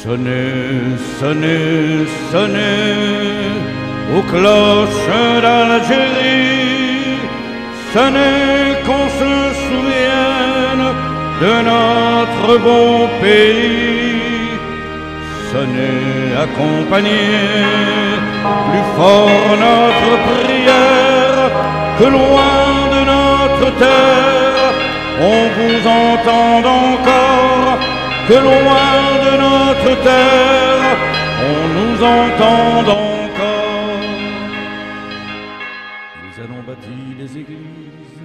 Sonnez, sonnez, sonnez aux cloches d'Algérie, sonnez qu'on se souvienne de notre bon pays. Sonnez, accompagnez plus fort notre prière, que loin de notre terre on vous entende encore, que loin de notre terre on nous entende encore. Nous allons bâtir des églises,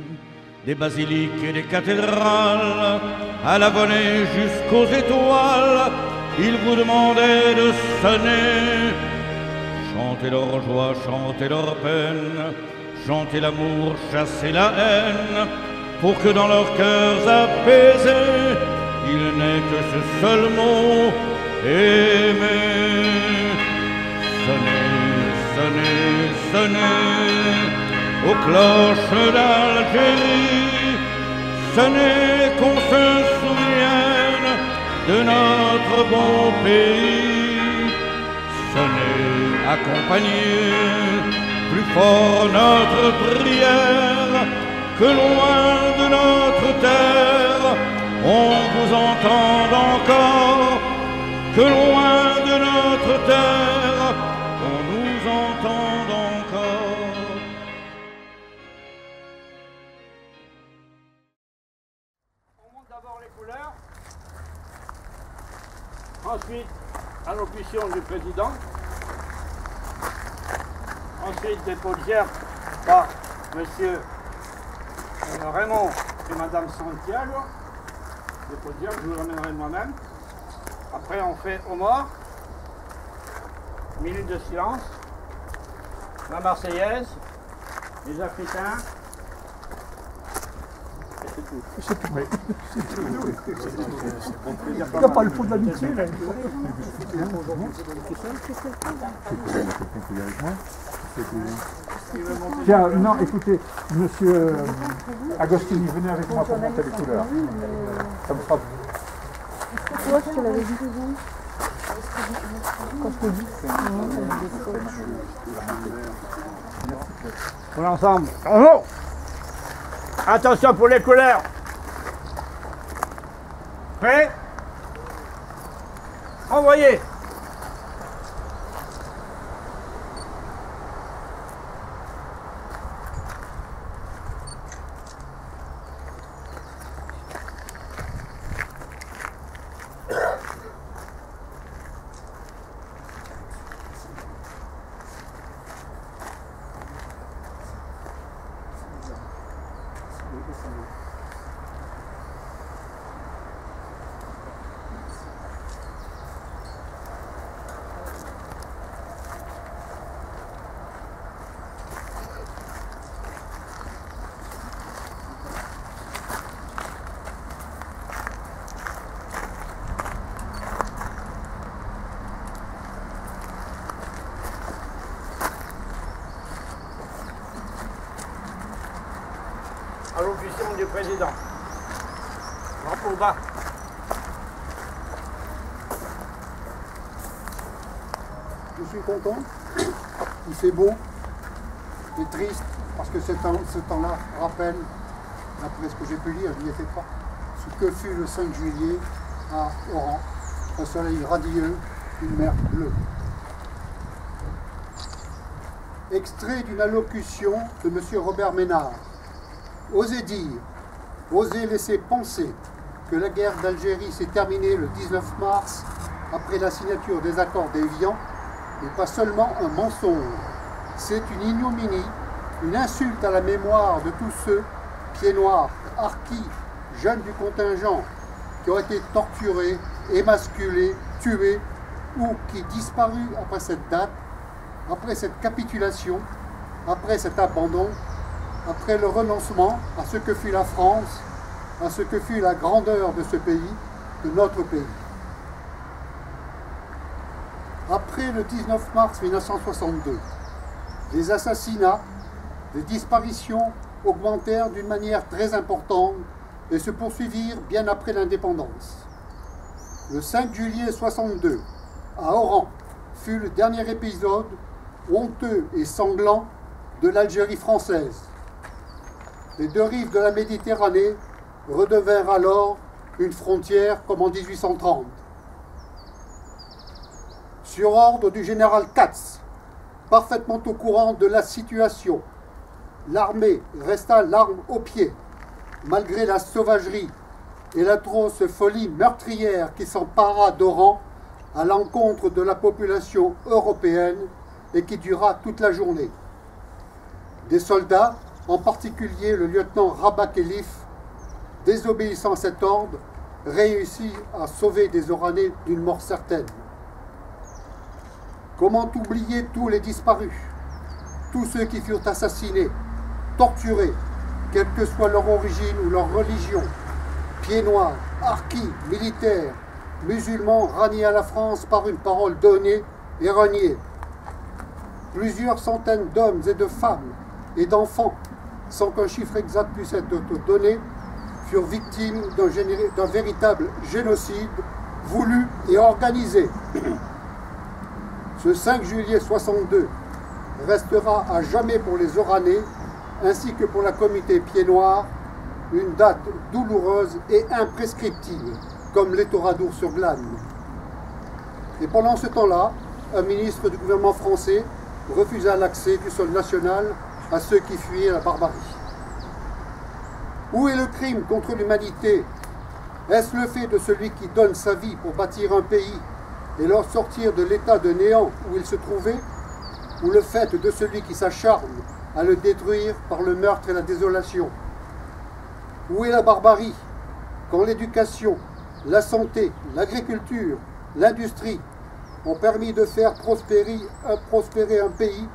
des basiliques et des cathédrales, à la volée jusqu'aux étoiles. Ils vous demandaient de sonner, chanter leur joie, chanter leur peine, chanter l'amour, chasser la haine, pour que dans leurs cœurs apaisés, il n'est que ce seul mot, aimer. Sonnez, sonnez, sonnez aux cloches d'Algérie, sonnez qu'on se souvienne de notre bon pays. Sonnez, accompagnez plus fort notre prière, que loin de notre terre on vous entende encore, que loin de notre terre on nous entende encore. On monte d'abord les couleurs, ensuite allocution du président, ensuite des pausières par monsieur Raymond et madame Santiago. Les pausières, je vous l'emmènerai moi-même. Après on fait aux morts, minute de silence, la Marseillaise, les Africains. C'est tout, mais c'est tout. Il n'y a pas le fond d'amitié, là. Tiens, non, écoutez, monsieur Agostini, venez avec moi pour monter les couleurs. Ça me fera. Toi, je te l'avais dit. Quand je te dis. On est ensemble. Bravo. Attention pour les couleurs. Prêt? Envoyez. Allocution du président. Drapeau bas. Je suis content, il fait beau, et triste, parce que ce temps-là rappelle, d'après ce que j'ai pu lire, je n'y étais pas, ce que fut le 5 juillet à Oran, un soleil radieux, une mer bleue. Extrait d'une allocution de M. Robert Ménard. Osez dire, osez laisser penser que la guerre d'Algérie s'est terminée le 19 mars après la signature des accords d'Évian n'est pas seulement un mensonge, c'est une ignominie, une insulte à la mémoire de tous ceux, pieds noirs, harkis, jeunes du contingent, qui ont été torturés, émasculés, tués ou qui disparus après cette date, après cette capitulation, après cet abandon, après le renoncement à ce que fut la France, à ce que fut la grandeur de ce pays, de notre pays. Après le 19 mars 1962, les assassinats, les disparitions augmentèrent d'une manière très importante et se poursuivirent bien après l'indépendance. Le 5 juillet 62, à Oran, fut le dernier épisode honteux et sanglant de l'Algérie française. Les deux rives de la Méditerranée redevinrent alors une frontière comme en 1830. Sur ordre du général Katz, parfaitement au courant de la situation, l'armée resta l'arme au pied, malgré la sauvagerie et l'atroce folie meurtrière qui s'empara d'Oran à l'encontre de la population européenne et qui dura toute la journée. Des soldats, en particulier le lieutenant Rabat Khelif, désobéissant à cet ordre, réussit à sauver des Oranais d'une mort certaine. Comment oublier tous les disparus, tous ceux qui furent assassinés, torturés, quelle que soit leur origine ou leur religion, pieds noirs, harkis, militaires, musulmans raniés à la France par une parole donnée et reniée. Plusieurs centaines d'hommes et de femmes et d'enfants, sans qu'un chiffre exact puisse être donné, furent victimes d'un véritable génocide voulu et organisé. Ce 5 juillet 62 restera à jamais pour les Oranais, ainsi que pour la communauté pieds noirs, une date douloureuse et imprescriptible, comme les Toradour-sur-Glane. Et pendant ce temps-là, un ministre du gouvernement français refusa l'accès du sol national à ceux qui fuyaient la barbarie. Où est le crime contre l'humanité? Est-ce le fait de celui qui donne sa vie pour bâtir un pays et leur sortir de l'état de néant où il se trouvait, ou le fait de celui qui s'acharne à le détruire par le meurtre et la désolation? Où est la barbarie quand l'éducation, la santé, l'agriculture, l'industrie ont permis de faire prospérer un pays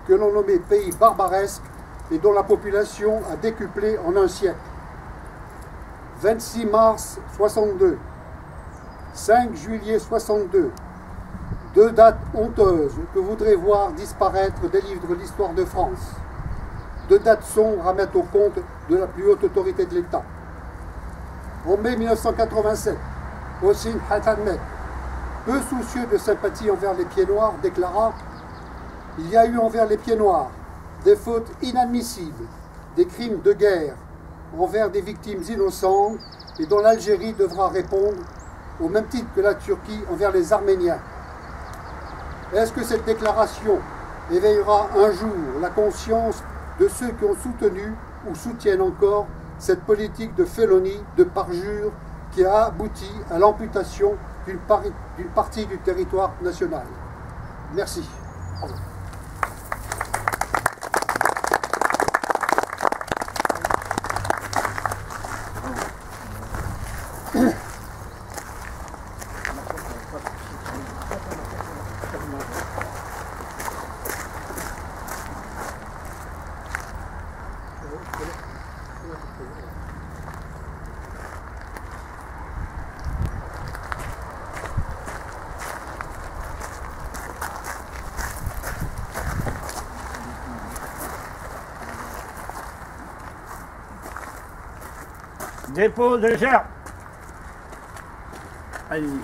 que l'on nommait pays barbaresque et dont la population a décuplé en un siècle? 26 mars 62, 5 juillet 62, deux dates honteuses que voudrait voir disparaître des livres de l'histoire de France. Deux dates sombres à mettre au compte de la plus haute autorité de l'État. En mai 1987, Hossein Hattanmek, peu soucieux de sympathie envers les pieds noirs, déclara « Il y a eu envers les pieds noirs des fautes inadmissibles, des crimes de guerre envers des victimes innocentes et dont l'Algérie devra répondre au même titre que la Turquie envers les Arméniens. » Est-ce que cette déclaration éveillera un jour la conscience de ceux qui ont soutenu ou soutiennent encore cette politique de félonie, de parjure qui a abouti à l'amputation d'une partie du territoire national? Merci. Dépôt de gerbe. Allez-y.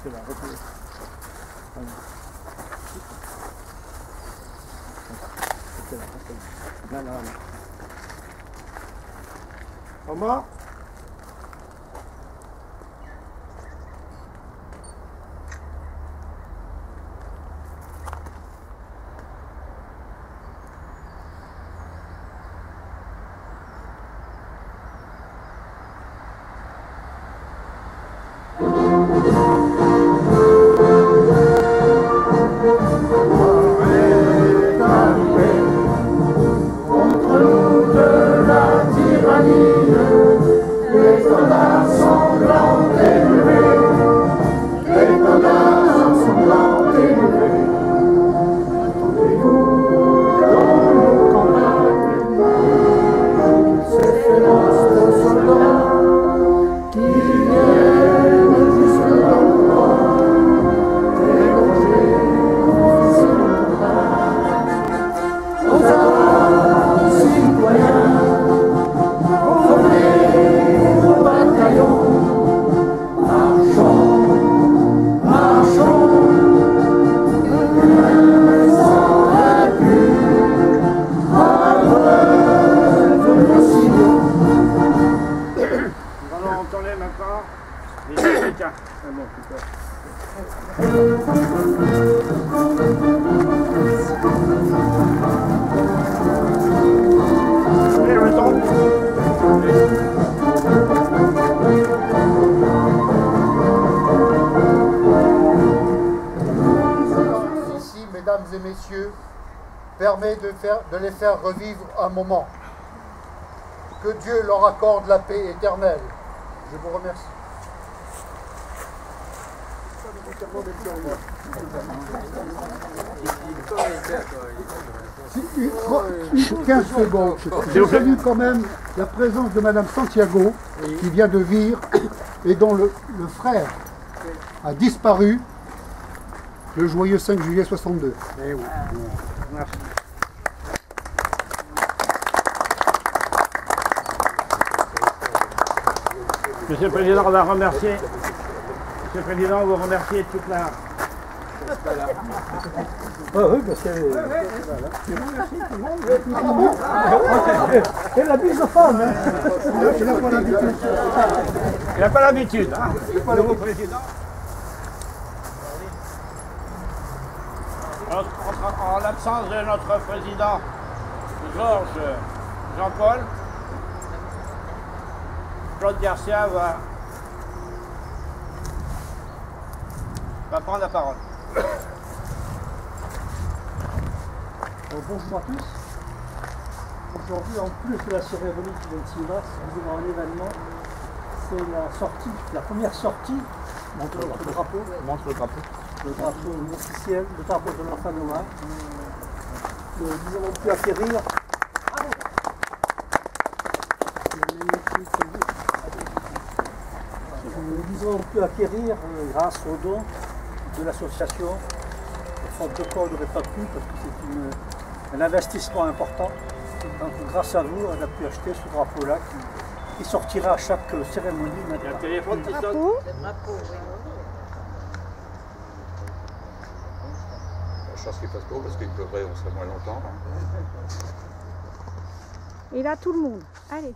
C'est là, reculez. Là, là, là. Comment? Contre toute la tyrannie permet de les faire revivre un moment. Que Dieu leur accorde la paix éternelle. Je vous remercie. 15 secondes. Je salue quand même la présence de Madame Santiago, qui vient de Vire, et dont le frère a disparu le joyeux 5 juillet 62. Eh oui. Merci. Monsieur le Président, on va remercier. Monsieur le Président, vous remerciez toute la. Oui, parce qu'elle est... Elle abuse de femme, hein. Il n'a pas l'habitude. Hein. Le nouveau président. En l'absence de notre président, Georges Jean-Paul, Claude Garcia va prendre la parole. Bonjour à tous. Aujourd'hui, en plus de la cérémonie qui vient de s'y passer, nous avons un événement. C'est la sortie, la première sortie de notre drapeau. Montre le drapeau. Le drapeau officiel, le drapeau de l'enfant noir. Nous avons pu acquérir. Nous avons pu acquérir grâce aux dons de l'association Faute de corps n'aurait pas pu parce que c'est un investissement important. Donc grâce à vous, on a pu acheter ce drapeau-là qui sortira à chaque cérémonie maintenant. Il y a un téléphone qui sonne. La chance qu'il fasse beau parce qu'il pleuvrait, on serait moins longtemps. Et là, tout le monde. Allez.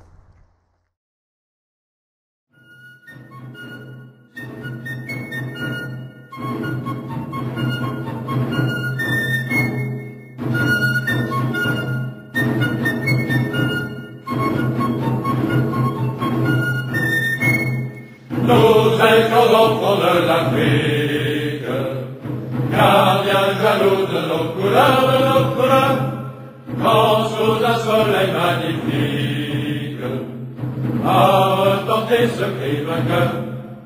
Nous étions enfants de l'Afrique, gardiens jaloux de nos couleurs, quand sous un soleil magnifique, a retenti ce cri vainqueur,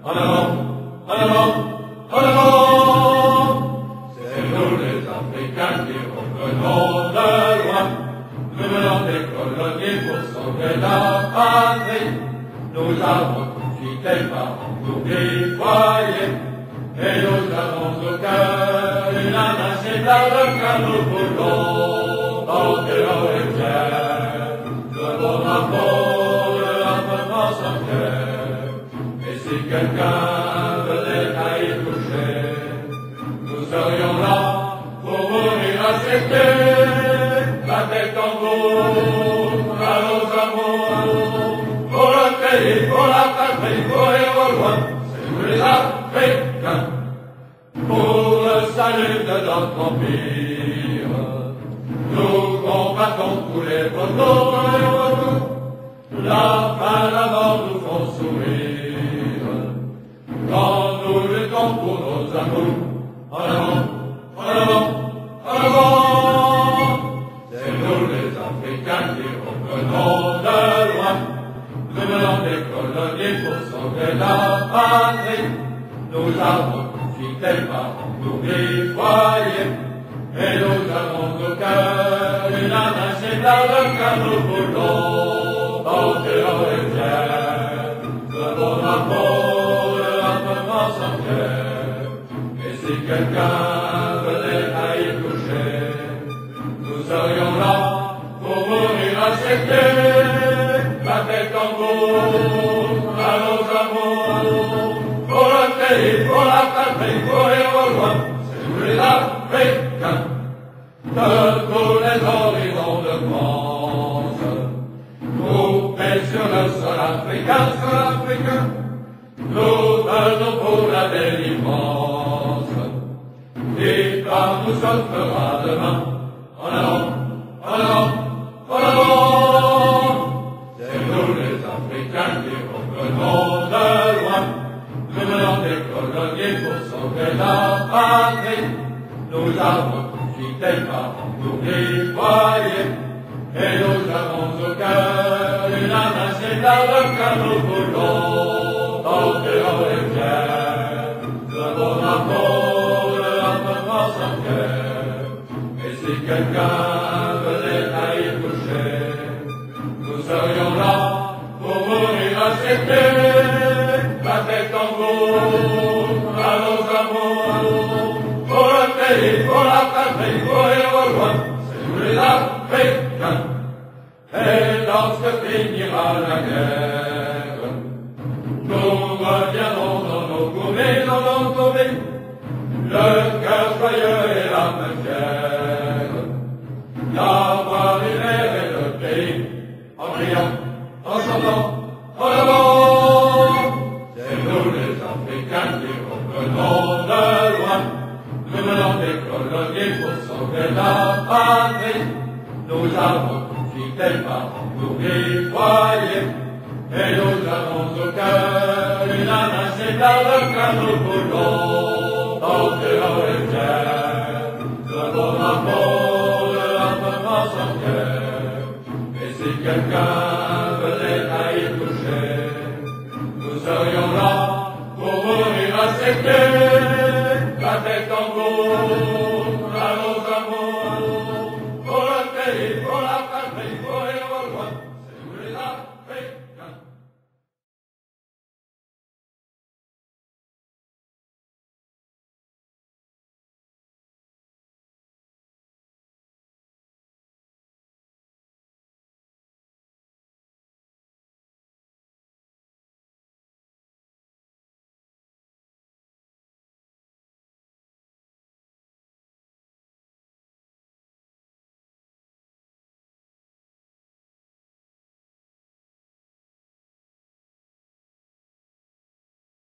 en avant, en avant, en avant. C'est nous les Africains qui revenons de loin, nous venons des colonies pour sauver la patrie. Nous avons quitté par pour des foyers, et nous avons au cœur une âme inséparable car nous voulons porter haut et fier le beau drapeau de notre France entière. Et si quelqu'un venait à y toucher, nous serions là pour mourir accepter la tête en haut à nos amours. Pour le pays, pour la patrie, pour les loin, c'est nous les Africains. Pour le salut de notre empire, nous combattons tous les retours et les retours. La faim, la mort nous font sourire. Quand nous luttons pour nos amours, en avant, en avant, en avant. C'est nous les Africains qui revenons de loin. Nous venons des colonies pour sauver la patrie. Nous avons quitté par nous des foyers, et nous avons au cœur une âme inséparable car nous voulons porter haut et fier le beau drapeau de notre France entière. Et si quelqu'un venait à y toucher, nous serions là pour mourir accepter la tête en haut à nos amours. Pour le pays, pour la patrie, pour les rejoindre, c'est nous les Africains. De tous les horizons de France, groupés sur le sol africain, nous venons pour la délivrance. L'histoire nous sauvera demain, en avant, en avant, en avant. C'est nous les Africains qui là que nous voulons, tenter en rivière, le bon amour, l'amour sans cœur. Et si quelqu'un venait à y toucher, nous serions là pour mourir accepter, la tête en haut, à nos amours, pour le pays, pour la patrie, pour les rejoindre, c'est nous les Africains. Et lorsque finira la guerre, nous reviendrons dans nos courriers, le cœur joyeux et l'âme fière, d'avoir libéré le pays, en priant, en chantant, en avant. C'est nous les Africains qui revenons de loin, nous venons des colonies pour sauver la patrie. Nous avons quitté par nous y croyez, et nous avons au cœur une âme inséparable car nous voulons tenter en rivière, le bon amour, le l'amour sans cœur. Et si quelqu'un